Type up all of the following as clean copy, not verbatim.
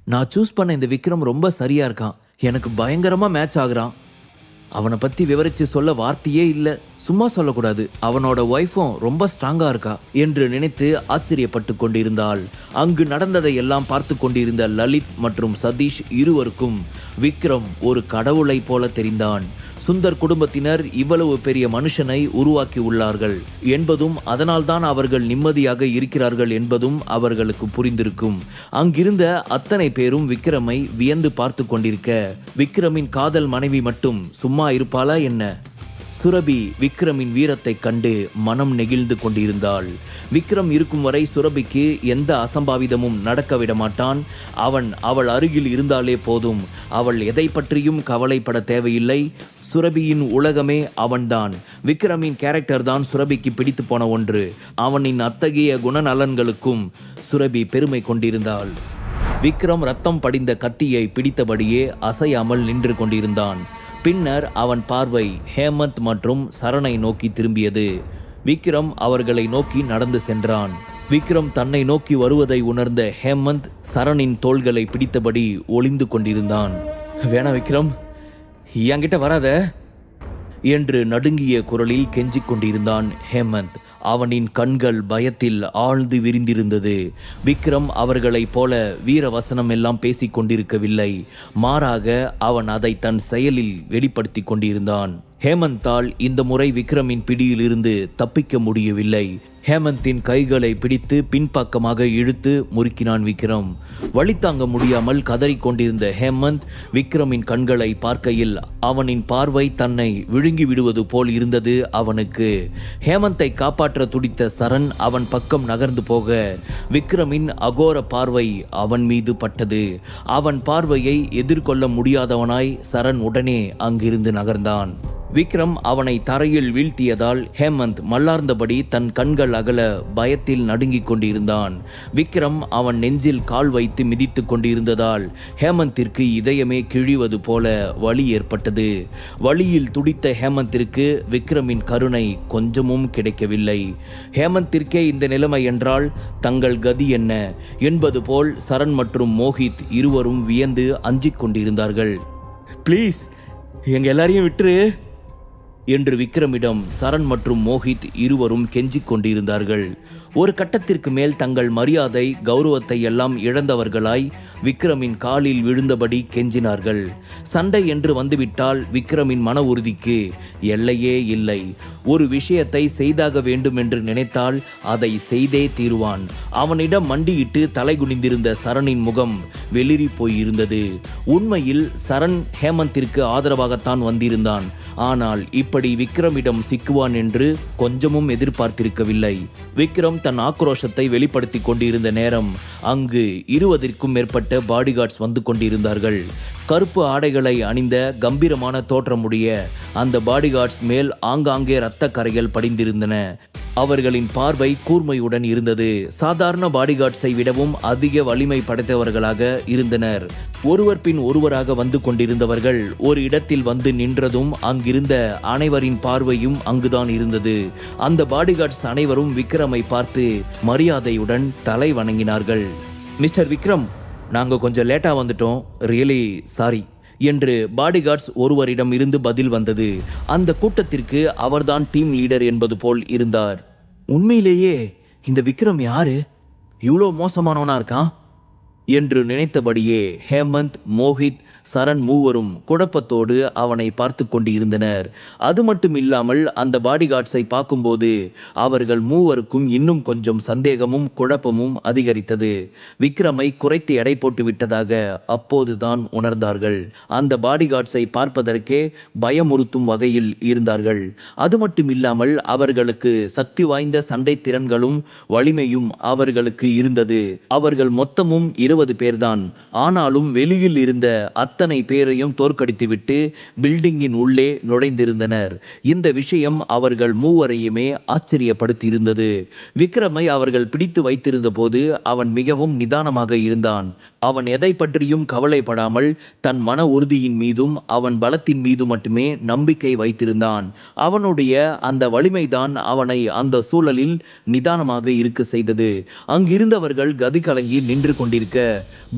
நான் சூஸ் பண்ண இந்த விக்ரம் ரொம்ப சரியா இருக்கான். எனக்கு பயங்கரமா மேட்ச் ஆகுறான். அவனை பத்தி விவரிச்சு சொல்ல வார்த்தையே இல்ல. சும்மா சொல்லக்கூடாது, அவனோட ஒய்ஃபும் ரொம்ப ஸ்ட்ராங்கா இருக்கா என்று நினைத்து ஆச்சரியப்பட்டு கொண்டிருந்தாள். அங்கு நடந்ததை எல்லாம் பார்த்து கொண்டிருந்த லலித் மற்றும் சதீஷ் இருவருக்கும் விக்ரம் ஒரு கடவுளை போல தெரிந்தான். சுந்தர் குடும்பத்தினர் இவ்வளவு பெரிய மனுஷனை உருவாக்கி உள்ளார்கள் என்பதும், அதனால்தான் அவர்கள் நிம்மதியாக இருக்கிறார்கள் என்பதும் அவர்களுக்கு புரிந்திருக்கும். அங்கிருந்த அத்தனை பேரும் விக்ரமை வியந்து பார்த்து கொண்டிருக்க, விக்ரமின் காதல் மனைவி மட்டும் சும்மா இருப்பாளா என்ன? சுரபி விக்ரமின் வீரத்தை கண்டு மனம் நெகிழ்ந்து கொண்டிருந்தாள். விக்ரம் இருக்கும் வரை சுரபிக்கு எந்த அசம்பாவிதமும் நடக்க விட மாட்டான். அவள் அருகில் இருந்தாலே போதும். அவள் எதை பற்றியும் கவலைப்பட தேவையில்லை. சுரபியின் உலகமே அவன்தான். விக்ரமின் கேரக்டர் தான் சுரபிக்கு பிடித்து போன ஒன்று. அவனின் அத்தகைய குணநலன்களுக்கும் சுரபி பெருமை கொண்டிருந்தாள். விக்ரம் ரத்தம் படிந்த கத்தியை பிடித்தபடியே அசையாமல் நின்று கொண்டிருந்தான். பின்னர் அவன் பார்வை ஹேமந்த் மற்றும் சரணை நோக்கி திரும்பியது. விக்ரம் அவர்களை நோக்கி நடந்து சென்றான். விக்ரம் தன்னை நோக்கி வருவதை உணர்ந்த ஹேமந்த் சரணின் தோள்களை பிடித்தபடி ஒளிந்து கொண்டிருந்தான். வேணா விக்ரம், என்கிட்ட வராத என்று நடுங்கிய குரலில் கெஞ்சிக் கொண்டிருந்தான் ஹேமந்த். அவனின் கண்கள் பயத்தில் ஆழ்ந்து விரிந்திருந்தது. விக்ரம் அவர்களைப் போல வீரவசனம் எல்லாம் பேசிக் கொண்டிருக்கவில்லை. மாறாக அவன் அதை தன் செயலில் வெளிப்படுத்தி கொண்டிருந்தான். ஹேமந்தால் இந்த முறை விக்ரமின் பிடியில் இருந்து தப்பிக்க முடியவில்லை. ஹேமந்தின் கைகளை பிடித்து பின்பக்கமாக இழுத்து முறுக்கினான் விக்ரம். வழி தாங்க முடியாமல் கதறிக்கொண்டிருந்த ஹேமந்த் விக்ரமின் கண்களை பார்க்கையில் அவனின் பார்வை தன்னை விழுங்கி விடுவது போல் இருந்தது அவனுக்கு. ஹேமந்தை காப்பாற்ற துடித்த சரண் அவன் பக்கம் நகர்ந்து போக, விக்ரமின் அகோர பார்வை அவன் மீது பட்டது. அவன் பார்வையை எதிர்கொள்ள முடியாதவனாய் சரண் உடனே அங்கிருந்து நகர்ந்தான். விக்ரம் அவனை தரையில் வீழ்த்தியதால் ஹேமந்த் மல்லார்ந்தபடி தன் கண்கள் அகல பயத்தில் நடுங்கிக் கொண்டிருந்தான். விக்ரம் அவன் நெஞ்சில் கால் வைத்து மிதித்து கொண்டிருந்ததால் ஹேமந்திற்கு இதயமே கிழிவது போல வலி ஏற்பட்டது. வலியில் துடித்த ஹேமந்திற்கு விக்ரமின் கருணை கொஞ்சமும் கிடைக்கவில்லை. ஹேமந்திற்கே இந்த நிலைமை என்றால் தங்கள் கதி என்ன என்பது போல் சரண் மற்றும் மோஹித் இருவரும் வியந்து அஞ்சிக் கொண்டிருந்தார்கள். ப்ளீஸ், எங்க எல்லாரையும் விட்டுரு என்று விக்ரமிடம் சரண் மற்றும் மோஹித் இருவரும் கெஞ்சிக் கொண்டிருந்தார்கள். ஒரு கட்டத்திற்கு மேல் தங்கள் மரியாதை கௌரவத்தை எல்லாம் இழந்தவர்களாய் விக்ரமின் காலில் விழுந்தபடி கெஞ்சினார்கள். சண்டை என்று வந்துவிட்டால் விக்ரமின் மன உறுதிக்கு எல்லையே இல்லை. ஒரு விஷயத்தை செய்தாக வேண்டும் என்று நினைத்தால் அதை செய்தே தீருவான். அவனிடம் மண்டியிட்டு தலை குனிந்திருந்த சரணின் முகம் வெளிரி போயிருந்தது. உண்மையில் சரண் ஹேமந்திற்கு ஆதரவாகத்தான் வந்திருந்தான். ஆனால் இப்படி விக்ரமிடம் சிக்குவான் என்று கொஞ்சமும் எதிர்பார்த்திருக்கவில்லை. விக்ரம் தன் ஆக்ரோஷத்தை வெளிப்படுத்தி கொண்டிருந்த நேரம் அங்கு 20க்கும் மேற்பட்ட பாடிகார்ட்ஸ் வந்து கொண்டிருந்தார்கள். கருப்பு ஆடைகளை அணிந்த கம்பீரமான தோற்றமுடைய அந்த பாடிகார்ட்ஸ் மேல் ஆங்காங்கே இரத்த கரைகள் படிந்திருந்தன. அவர்களின் பார்வை கூர்மையுடன் இருந்தது. சாதாரண பாடிகார்ட்ஸை விடவும் அதிக வலிமை படைத்தவர்களாக இருந்தனர். ஒருவர் பின் ஒருவராக வந்து கொண்டிருந்தவர்கள் ஒரு இடத்தில் வந்து நின்றதும் அங்கிருந்த அனைவரின் பார்வையும் அங்குதான் இருந்தது. அந்த பாடிகார்ட்ஸ் அனைவரும் விக்ரமை பார்த்து மரியாதையுடன் தலை வணங்கினார்கள். மிஸ்டர் விக்ரம், நாங்கள் கொஞ்சம் லேட்டா வந்துட்டோம், ரியலி சாரி என்று பாடிகார்ட்ஸ் ஒருவரிடம் இருந்து பதில் வந்தது. அந்த கூட்டத்திற்கு அவர்தான் டீம் லீடர் என்பது போல் இருந்தார். உண்மையிலேயே இந்த விக்ரம் யாரு? இவ்வளோ மோசமானவனா இருக்கான் என்று நினைத்தபடியே ஹேமந்த், மோஹித், சரண் மூவரும் குழப்பத்தோடு அவனை பார்த்து கொண்டு இருந்தனர். அது மட்டும் இல்லாமல் அந்த பாடிகார்ட்ஸை பார்க்கும்போது அவர்கள் மூவருக்கும் இன்னும் கொஞ்சம் சந்தேகமும் குழப்பமும் அதிகரித்தது. விக்ரமை குறைத்து எடை போட்டு விட்டதாக அப்போதுதான் உணர்ந்தார்கள். அந்த பாடிகார்ட்ஸை பார்ப்பதற்கே பயமுறுத்தும் வகையில் இருந்தார்கள். அது மட்டும் இல்லாமல் அவர்களுக்கு சக்தி வாய்ந்த சண்டை திறன்களும் வலிமையும் அவர்களுக்கு இருந்தது. அவர்கள் மொத்தமும் 20 பேர்தான். ஆனாலும் வெளியில் இருந்த அத்தனை பேரையும் தோற்கடித்துவிட்டு பில்டிங்கின் உள்ளே நுழைந்திருந்தனர். இந்த விஷயம் அவர்கள் மூவரையுமே ஆச்சரியப்படுத்தியிருந்தது. விக்ரமை அவர்கள் பிடித்து வைத்திருந்த போது அவன் மிகவும் நிதானமாக இருந்தான். அவன் எதை பற்றியும் கவலைப்படாமல் தன் மன உறுதியின் மீதும் அவன் பலத்தின் மீது மட்டுமே நம்பிக்கை வைத்திருந்தான். அவனுடைய அந்த வலிமைதான் அவனை அந்த சூழலில் நிதானமாக இருக்க செய்தது. அங்கிருந்தவர்கள் கதி கலங்கி நின்று கொண்டிருக்க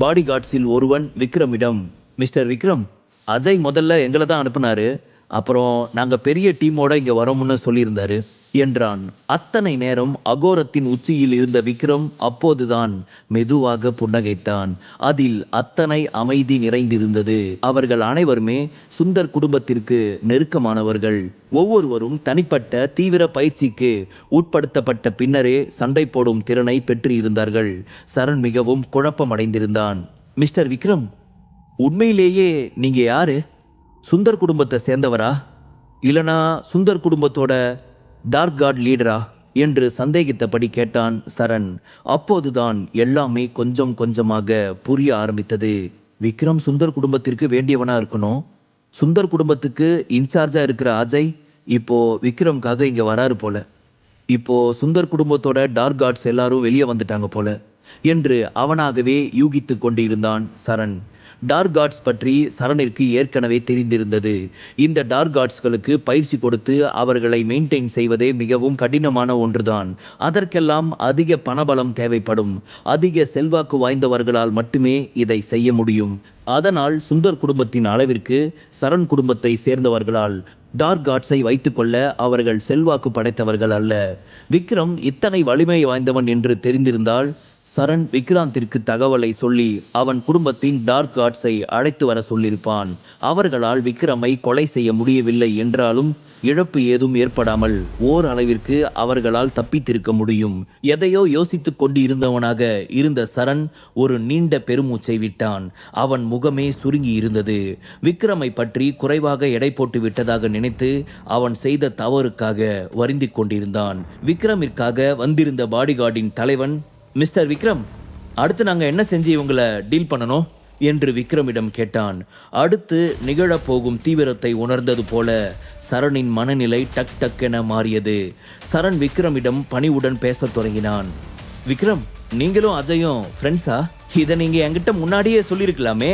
பாடிகார்ட்ஸில் ஒருவன் விக்ரமிடம், மிஸ்டர் விக்ரம், அஜய் முதல்ல எங்களை தான் அனுப்புனாரு, அப்புறம் நாங்கள் பெரிய டீமோட இங்கே வரோம்னு சொல்லியிருந்தாரு என்றான். அத்தனை நேரம் அகோரத்தின் உச்சியில் இருந்த விக்ரம் அப்போதுதான் மெதுவாக புன்னகைத்தான். அதில் அத்தனை அமைதி நிறைந்திருந்தது. அவர்கள் அனைவருமே சுந்தர் குடும்பத்திற்கு நெருக்கமானவர்கள். ஒவ்வொருவரும் தனிப்பட்ட தீவிர பயிற்சிக்கு உட்படுத்தப்பட்ட பின்னரே சண்டை போடும் திறனை பெற்று இருந்தார்கள். சரண் மிகவும் குழப்பமடைந்திருந்தான். மிஸ்டர் விக்ரம், உண்மையிலேயே நீங்க யாரு? சுந்தர் குடும்பத்தை சேர்ந்தவரா, இல்லனா சுந்தர் குடும்பத்தோட டார்க் காட் லீடரா என்று சந்தேகித்தபடி கேட்டான் சரண். அப்போதுதான் எல்லாமே கொஞ்சம் கொஞ்சமாக புரிய ஆரம்பித்தது. விக்ரம் சுந்தர் குடும்பத்திற்கு வேண்டியவனா இருக்கணும். சுந்தர் குடும்பத்துக்கு இன்சார்ஜா இருக்கிற அஜய் இப்போ விக்ரம்காக இங்க வராரு போல. இப்போ சுந்தர் குடும்பத்தோட டார்க் காட்ஸ் எல்லாரும் வெளியே வந்துட்டாங்க போல என்று அவனாகவே யூகித்து கொண்டிருந்தான் சரண். டார்க் காட்ஸ் பற்றி சரணிற்கு ஏற்கனவே தெரிந்திருந்தது. இந்த டார்க் காட்ஸ்களுக்கு பயிற்சி கொடுத்து அவர்களை மெயின்டைன் செய்வதே மிகவும் கடினமான ஒன்றுதான். அதற்கெல்லாம் அதிக பணபலம் தேவைப்படும். அதிக செல்வாக்கு வாய்ந்தவர்களால் மட்டுமே இதை செய்ய முடியும். அதனால் சுந்தர் குடும்பத்தின் அளவிற்கு சரண் குடும்பத்தை சேர்ந்தவர்களால் டார்க் காட்ஸை வைத்துக்கொள்ள அவர்கள் செல்வாக்கு படைத்தவர்கள் அல்ல. விக்ரம் இத்தனை வலிமை வாய்ந்தவன் என்று தெரிந்திருந்தால் சரண் விக்ராந்திற்கு தகவலை சொல்லி அவன் குடும்பத்தின் டார்க் காட்ஸை அழைத்து வர சொல்லியிருப்பான். அவர்களால் விக்ரமை கொலை செய்ய முடியவில்லை என்றாலும் இழப்பு ஏதும் ஏற்படாமல் ஓரளவிற்கு அவர்களால் தப்பித்திருக்க முடியும். எதையோ யோசித்துக் கொண்டு இருந்தவனாக இருந்த சரண் ஒரு நீண்ட பெருமூச்சை விட்டான். அவன் முகமே சுருங்கி இருந்தது. விக்ரமை பற்றி குறைவாக எடை போட்டு விட்டதாக நினைத்து அவன் செய்த தவறுக்காக வருந்திக் கொண்டிருந்தான். விக்ரமிற்காக வந்திருந்த பாடிகார்டின் தலைவன், மிஸ்டர் விக்ரம், அடுத்து நாங்கள் என்ன செஞ்சு இவங்களை டீல் பண்ணணும் என்று விக்ரமிடம் கேட்டான். அடுத்து நிகழப்போகும் தீவிரத்தை உணர்ந்தது போல சரணின் மனநிலை டக் டக் என மாறியது. சரண் விக்ரமிடம் பணிவுடன் பேசத் தொடங்கினான். விக்ரம், நீங்களும் அஜயும் ஃப்ரெண்ட்ஸா? இதை நீங்கள் என்கிட்ட முன்னாடியே சொல்லியிருக்கலாமே.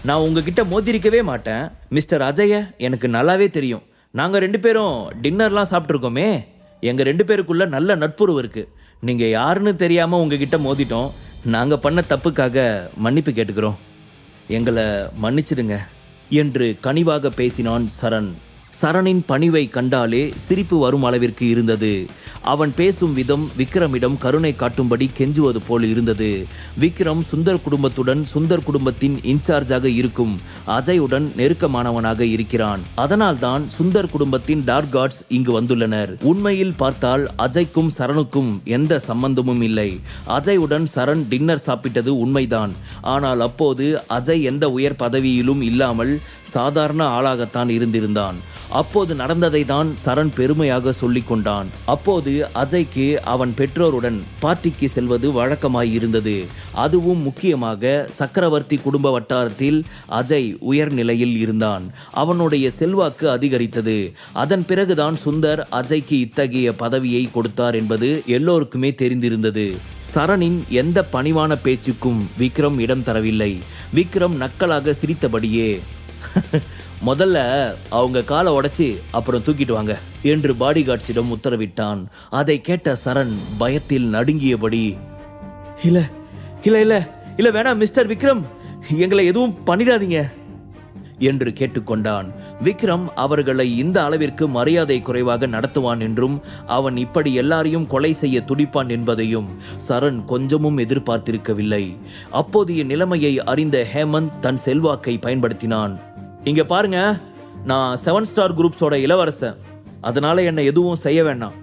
நான் உங்ககிட்ட மோதிரிக்கவே மாட்டேன். மிஸ்டர் அஜய எனக்கு நல்லாவே தெரியும். நாங்கள் 2 பேரும் டின்னர்லாம் சாப்பிட்ருக்கோமே. எங்கள் 2 பேருக்குள்ள நல்ல நட்புறவு இருக்குது. நீங்கள் யாருன்னு தெரியாமல் உங்ககிட்ட மோதிட்டோம். நாங்கள் பண்ண தப்புக்காக மன்னிப்பு கேட்டுக்கிறோம். எங்களை மன்னிச்சிடுங்க என்று கனிவாக பேசினான் சரண். சரணின் பணிவை கண்டாலே சிரிப்பு வரும் அளவிற்கு இருந்தது. அவன் பேசும் விதம் விக்ரமிடம் கருணை காட்டும்படி கெஞ்சுவது போல் இருந்தது. விக்ரம் சுந்தர் குடும்பத்துடன் சுந்தர் குடும்பத்தின் இன்சார்ஜாக இருக்கும் அஜயுடன் நெருக்கமானவனாக இருக்கிறான். அதனால்தான் சுந்தர் குடும்பத்தின் டார்க் காட்ஸ் இங்கு வந்துள்ளனர். உண்மையில் பார்த்தால் அஜய்க்கும் சரணுக்கும் எந்த சம்பந்தமும் இல்லை. அஜயுடன் சரண் டின்னர் சாப்பிட்டது உண்மைதான். ஆனால் அப்போது அஜய் எந்த உயர் பதவியிலும் இல்லாமல் சாதாரண ஆளாகத்தான் இருந்திருந்தான். அப்போது நடந்ததை தான் சரண் பெருமையாக சொல்லிக் கொண்டான். அப்போது அஜய்க்கு அவன் பெற்றோருடன் பார்ட்டிக்கு செல்வது வழக்கமாய் இருந்தது. அதுவும் முக்கியமாக சக்கரவர்த்தி குடும்ப வட்டாரத்தில் அஜய் உயர் நிலையில் இருந்தான். அவனுடைய செல்வாக்கு அதிகரித்தது. அதன் பிறகுதான் சுந்தர் அஜய்க்கு இத்தகைய பதவியை கொடுத்தார் என்பது எல்லோருக்குமே தெரிந்திருந்தது. சரணின் எந்த பணிவான பேச்சுக்கும் விக்ரம் இடம் தரவில்லை. விக்ரம் நக்கலாக சிரித்தபடியே, முதல்ல அவங்க காலை உடைச்சி அப்புறம் தூக்கிட்டு வாங்க என்று பாடிகார்ட்ஸிடம் உத்தரவிட்டான். அதை கேட்ட சரண் பயத்தில் நடுங்கியபடி, இல்ல இல்ல இல்ல இல்ல வேணாம் மிஸ்டர் விக்ரம், எங்களை எதுவும் பண்ணிடாதீங்க என்று கேட்டுக்கொண்டான். விக்ரம் அவர்களை இந்த அளவிற்கு மரியாதை குறைவாக நடத்துவான் என்றும் அவன் இப்படி எல்லாரையும் கொலை செய்ய துடிப்பான் என்பதையும் சரண் கொஞ்சமும் எதிர்பார்த்திருக்கவில்லை. அப்போதைய நிலைமையை அறிந்த ஹேமந்த் தன் செல்வாக்கை பயன்படுத்தினான். இங்க பாருங்க, நான் 7 ஸ்டார் குரூப்ஸோட இளவரசன். அதனால என்னை எதுவும் செய்ய வேண்டாம்.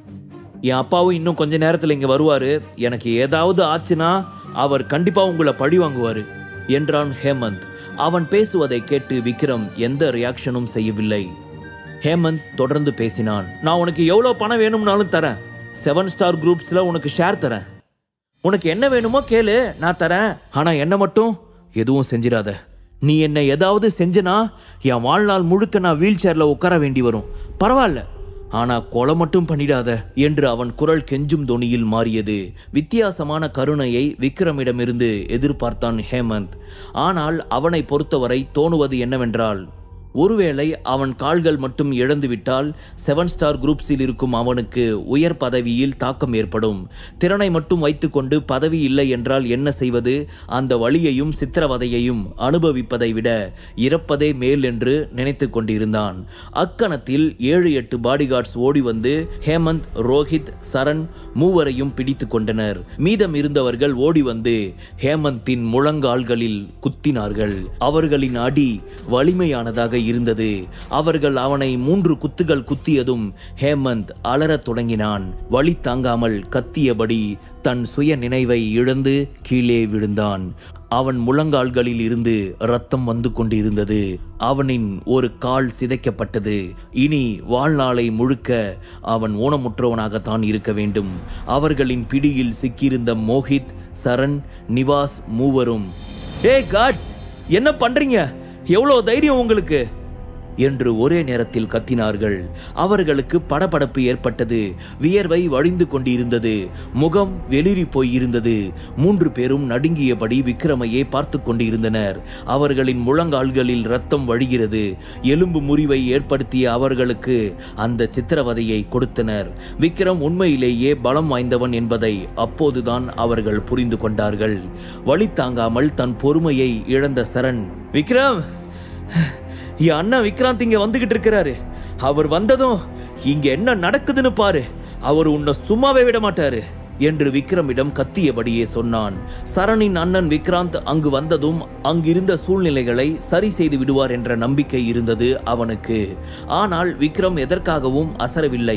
என் அப்பாவும் இன்னும் கொஞ்ச நேரத்தில் இங்க வருவாரு. எனக்கு ஏதாவது ஆச்சுன்னா அவர் கண்டிப்பா உங்களை பழி வாங்குவாரு என்றான் ஹேமந்த். அவன் பேசுவதை கேட்டு விக்ரம் எந்த ரியாக்ஷனும் செய்யவில்லை. ஹேமந்த் தொடர்ந்து பேசினான். நான் உனக்கு எவ்வளோ பணம் வேணும்னாலும் தரேன். 7 ஸ்டார் குரூப்ஸ்ல உனக்கு ஷேர் தரேன். உனக்கு என்ன வேணுமோ கேளு, நான் தரேன். ஆனா என்ன மட்டும் எதுவும் செஞ்சிடாத. நீ என்னை ஏதாவது செஞ்சனா என் வாழ்நாள் முழுக்க நான் வீல் சேர்ல உட்கார வேண்டி வரும். பரவாயில்ல, ஆனா கொலை மட்டும் பண்ணிடாத என்று அவன் குரல் கெஞ்சும் தொனியில் மாறியது. வித்தியாசமான கருணையை விக்ரமிடமிருந்து எதிர்பார்த்தான் ஹேமந்த். ஆனால் அவனை பொறுத்தவரை தோணுவது என்னவென்றால், ஒருவேளை அவன் கால்கள் மட்டும் இழந்துவிட்டால் 7 ஸ்டார் குரூப்ஸில் இருக்கும் அவனுக்கு உயர் பதவியில் தாக்கம் ஏற்படும். திறனை மட்டும் வைத்துக்கொண்டு பதவி இல்லை என்றால் என்ன செய்வது? அந்த வலியையும் சித்திரவதையையும் அனுபவிப்பதை விட இறப்பதே மேல் என்று நினைத்து கொண்டிருந்தான். அக்கணத்தில் 7-8 பாடிகார்ட்ஸ் ஓடி வந்து ஹேமந்த், ரோஹித், சரண் மூவரையும் பிடித்து கொண்டனர். மீதம் இருந்தவர்கள் ஓடி வந்து ஹேமந்தின் முழங்கால்களில் குத்தினார்கள். அவர்களின் அடி வலிமையானதாக இருந்தது. அவர்கள் அவனை 3 குத்துகள் குத்தியதும் ஹேமந்த் அலறத் தொடங்கினான். வலி தாங்காமல் கத்தியபடி தன் சுய நினைவை இழந்து கீழே விழுந்தான். அவன் முழங்கால்களில் இருந்து ரத்தம் வந்து கொண்டிருந்தது. அவனின் ஒரு கால் சிதைக்கப்பட்டது. இனி வாழ்நாளை முழுக்க அவன் ஊனமுற்றவனாகத்தான் இருக்க வேண்டும். அவர்களின் பிடியில் சிக்கியிருந்த மோஹித், சரண், நிவாஸ் மூவரும், "ஏய் காட்ஸ், என்ன பண்றீங்க? எவ்வளோ தைரியம் உங்களுக்கு?" என்று ஒரே நேரத்தில் கத்தினார்கள். அவர்களுக்கு படபடப்பு ஏற்பட்டது. வியர்வை வழிந்து கொண்டிருந்தது. முகம் வெளிரி போயிருந்தது. 3 பேரும் நடுங்கியபடி விக்ரமையே பார்த்து கொண்டிருந்தனர். அவர்களின் முழங்கால்களில் ரத்தம் வழிகிறது. எலும்பு முறிவை ஏற்படுத்திய அவர்களுக்கு அந்த சித்திரவதையை கொடுத்தனர். விக்ரம் உண்மையிலேயே பலம் வாய்ந்தவன் என்பதை அப்போதுதான் அவர்கள் புரிந்து கொண்டார்கள். வலி தாங்காமல் தன் பொறுமையை இழந்த சரண், "விக்ரம், என் அண்ணா விக்ராந்த் இங்க வந்துகிட்டு இருக்கிறாரு. அவர் வந்ததும் இங்க என்ன நடக்குதுன்னு பாரு. அவர் உன்னை சும்மாவே விட மாட்டாரு" என்று விக்ரமிடம் கத்தியபடியே சொன்னான். சரணின் அண்ணன் விக்ராந்த் அங்கு வந்ததும் அங்கிருந்த சூழ்நிலைகளை சரி செய்து விடுவார் என்ற நம்பிக்கை இருந்தது அவனுக்கு. ஆனால் விக்ரம் எதற்காகவும் அசரவில்லை.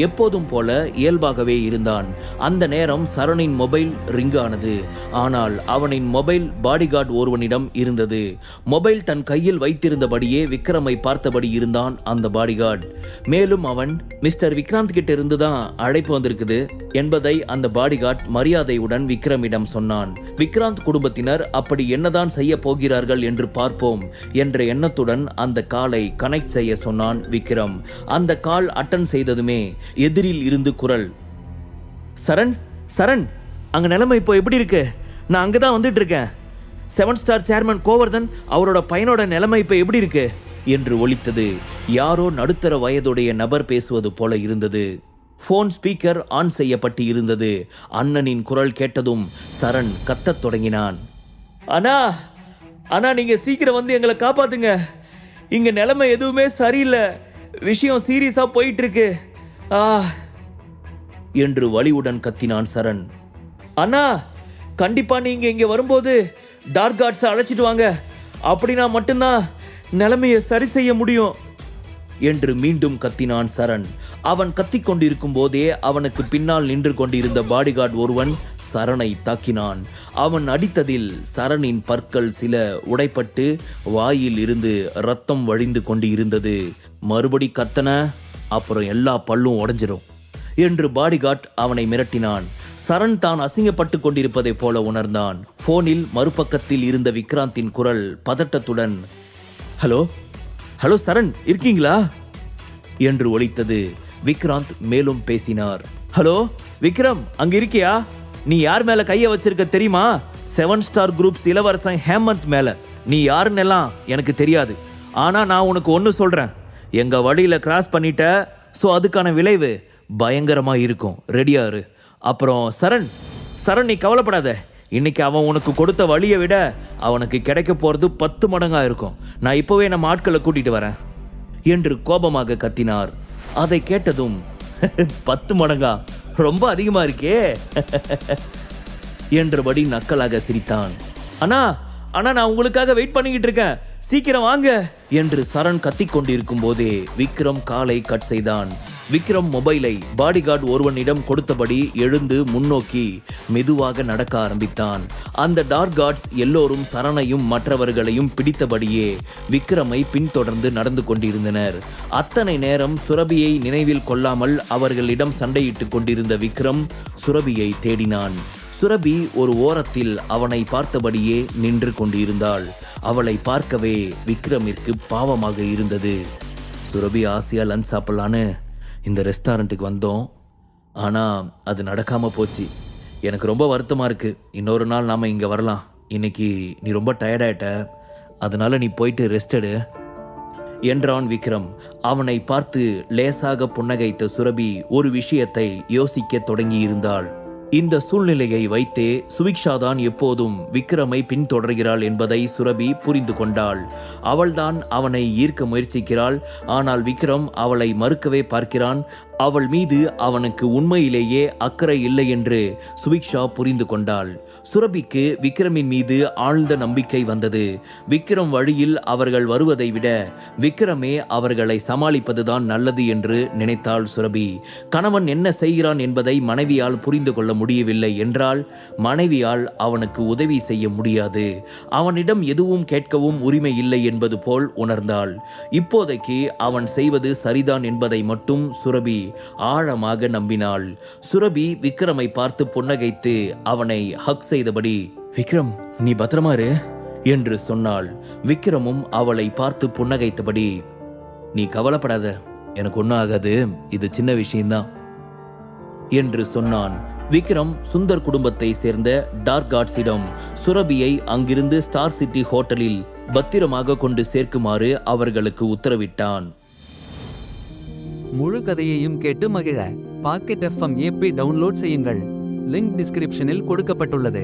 எப்போதும் போல இயல்பாகவே இருந்தான். அந்த நேரம் சரணின் மொபைல் ரிங் ஆனது. ஆனால் அவனின் மொபைல் பாடிகார்டு ஒருவனிடம் இருந்தது. மொபைல் தன் கையில் வைத்திருந்தபடியே விக்ரமை பார்த்தபடி இருந்தான் அந்த பாடிகார்டு. மேலும் அவன், "மிஸ்டர் விக்ராந்த் கிட்ட இருந்துதான் அழைப்பு வந்திருக்குது" என்பதை அந்த பாடிகார்ட் மரியாதையுடன் விக்ரமிடம் சொன்னான். விக்ராந்த் குடும்பத்தினர் அப்படி என்னதான் செய்ய போகிறார்கள் என்று பார்ப்போம் என்ற எண்ணத்துடன் அந்த காலை கனெக்ட் செய்ய சொன்னான் விக்ரம். அந்த கால் அட்டன் செய்ததுமே எதிரில் இருந்து குரல், "சரண், சரண், அங்க நிலைமை இப்போ எப்படி இருக்கு? நான் அங்கதான் வந்துட்டு இருக்கேன். 7 ஸ்டார் சேர்மன் கோவர்தன் அவரோட பையனோட நிலைமை இப்போ எப்படி இருக்கு?" என்று ஒலித்தது. யாரோ நடுத்தர வயதுடைய நபர் பேசுவது போல இருந்தது. போன் ஸ்பீக்கர் ஆன் செய்யப்பட்டு இருந்தது. அண்ணனின் குரல் கேட்டதும் சரண் கத்தத் தொடங்கினான். "அண்ணா, அண்ணா, நீங்க சீக்கிரம் வந்து எங்களை காப்பாத்துங்க. இங்க நிலைமை எதுவுமே சரியில்லை. விஷயம் சீரியஸா போயிட்டு இருக்கு" என்று வலியுடன் கத்தினான் சரண். "அண்ணா, கண்டிப்பா நீங்க இங்க வரும்போது டார்க் காட்ஸை அழைச்சிட்டு வாங்க. அப்படின்னா மட்டும்தான் நிலைமையை சரி செய்ய முடியும்" என்று மீண்டும் கத்தினான் சரண். அவன் கத்திக் கொண்டிருக்கும் போதே அவனுக்கு பின்னால் நின்று கொண்டிருந்த பாடிகார்டு ஒருவன் சரணை தாக்கினான். அவன் அடித்ததில் சரணின் பற்கள் சில உடைப்பட்டு வாயில் இருந்து ரத்தம் வழிந்து கொண்டு இருந்தது. "மறுபடி கத்தன, அப்புறம் எல்லா பல்லும் உடைஞ்சிரும்" என்று பாடிகார்ட் அவனை மிரட்டினான். சரண் தான் அசிங்கப்பட்டு கொண்டிருப்பதை போல உணர்ந்தான். போனில் மறுபக்கத்தில் இருந்த விக்ராந்தின் குரல் பதட்டத்துடன், "ஹலோ, ஹலோ சரண், இருக்கீங்களா?" என்று ஒலித்தது. விக்ராந்த் மேலும் பேசினார். "ஹலோ விக்ரம், அங்க இருக்கியா? நீ யார் மேல கைய வச்சிருக்க தெரியுமா? 7 ஸ்டார் குரூப்ஸ் இளவரசன் ஹேமந்த் மேல. நீ யாருன்னெல்லாம் எனக்கு தெரியாது. ஆனா நான் உனக்கு ஒன்று சொல்றேன். எங்க வழியில கிராஸ் பண்ணிட்ட, ஸோ அதுக்கான விளைவு பயங்கரமா இருக்கும். ரெடியா இரு. அப்புறம் சரண், சரண், நீ கவலைப்படாத. இன்னைக்கு அவன் உனக்கு கொடுத்த வழியை விட அவனுக்கு கிடைக்க போறது 10 மடங்கா இருக்கும். நான் இப்பவே நம்ம ஆட்களை கூட்டிட்டு வரேன்" என்று கோபமாக கத்தினார். அதை கேட்டதும், 10 மடங்கா? ரொம்ப அதிகமா இருக்கே என்றபடி நக்கலாக சிரித்தான். "அண்ணா, அண்ணா, நான் உங்களுக்காக வெயிட் பண்ணிக்கிட்டு இருக்கேன். சீக்கிரம் வாங்க" என்று சரண் கத்திக் கொண்டிருக்கும் போதே விக்ரம் காலை கட் செய்தான். விக்ரம் மொபைலை பாடிகார்டு ஒருவனிடம் கொடுத்தபடி எழுந்து முன்னோக்கி மெதுவாக நடக்க ஆரம்பித்தான். அந்த டார்க் கார்ட்ஸ் எல்லோரும் சரணையும் மற்றவர்களையும் பிடித்தபடியே விக்ரமை பின்தொடர்ந்து நடந்து கொண்டிருந்தனர். அத்தனை நேரம் சுரபியை நினைவில் கொள்ளாமல் அவர்களிடம் சண்டையிட்டு கொண்டிருந்த விக்ரம் சுரபியை தேடினான். சுரபி ஒரு ஓரத்தில் அவனை பார்த்தபடியே நின்று கொண்டிருந்தாள். அவளை பார்க்கவே விக்ரமிற்கு பாவமாக இருந்தது. "சுரபி, ஆசையா லஞ்ச் சாப்பிடலான்னு இந்த ரெஸ்டாரண்ட்டுக்கு வந்தோம். ஆனால் அது நடக்காமல் போச்சு. எனக்கு ரொம்ப வருத்தமாக இருக்குது. இன்னொரு நாள் நாம் இங்கே வரலாம். இன்னைக்கு நீ ரொம்ப டயர்டாயிட்ட, அதனால நீ போயிட்டு ரெஸ்ட் எடு என்றான் விக்ரம். அவனை பார்த்து லேசாக புன்னகைத்த சுரபி ஒரு விஷயத்தை யோசிக்க தொடங்கி இருந்தாள். இந்த சூழ்நிலையை வைத்தே சுவிக்ஷா தான் எப்போதும் விக்ரமை பின்தொடர்கிறாள் என்பதை சுரபி புரிந்து கொண்டாள். அவள்தான் அவனை ஈர்க்க முயற்சிக்கிறாள். ஆனால் விக்ரம் அவளை மறுக்கவே பார்க்கிறான். அவள் மீது அவனுக்கு உண்மையிலேயே அக்கறை இல்லை என்று சுவிக்ஷா புரிந்து கொண்டாள். சுரபிக்கு விக்ரமின் மீது ஆழ்ந்த நம்பிக்கை வந்தது. விக்ரம் வழியில் அவர்கள் வருவதை விட விக்ரமே அவர்களை சமாளிப்பதுதான் நல்லது என்று நினைத்தாள் சுரபி. கணவன் என்ன செய்கிறான் என்பதை மனைவியால் புரிந்து கொள்ள முடியவில்லை என்றால் மனைவியால் அவனுக்கு உதவி செய்ய முடியாது. அவனிடம் எதுவும் கேட்கவும் உரிமை இல்லை என்பது போல் உணர்ந்தாள். இப்போதைக்கு அவன் செய்வது சரிதான் என்பதை மட்டும் சுரபி ஆழமாக நம்பினாள். சுரபி விக்ரமை பார்த்து புன்னகைத்து அவனை ஹக் செய்தபடி, விக்ரம் நீ பத்திரமா இரு என்று சொன்னாள். விக்ரமும் அவளை பார்த்து புன்னகைத்தபடி, நீ கவலைப்படாத, எனக்கு ஒன்றும் ஆகாது, இது சின்ன விஷயம்தான் என்று சொன்னான். விக்ரம் சுந்தர் குடும்பத்தை சேர்ந்த டார்க் காட்ஸிடம் சுரபியை அங்கிருந்து ஸ்டார் சிட்டி ஹோட்டலில் பத்திரமாக கொண்டு சேர்க்குமாறு அவர்களுக்கு உத்தரவிட்டான். முழு கதையையும் கேட்டு மகிழ பாக்கெட் FM ஆப்பை டவுன்லோட் செய்யுங்கள். லிங்க் டிஸ்கிரிப்ஷனில் கொடுக்கப்பட்டுள்ளது.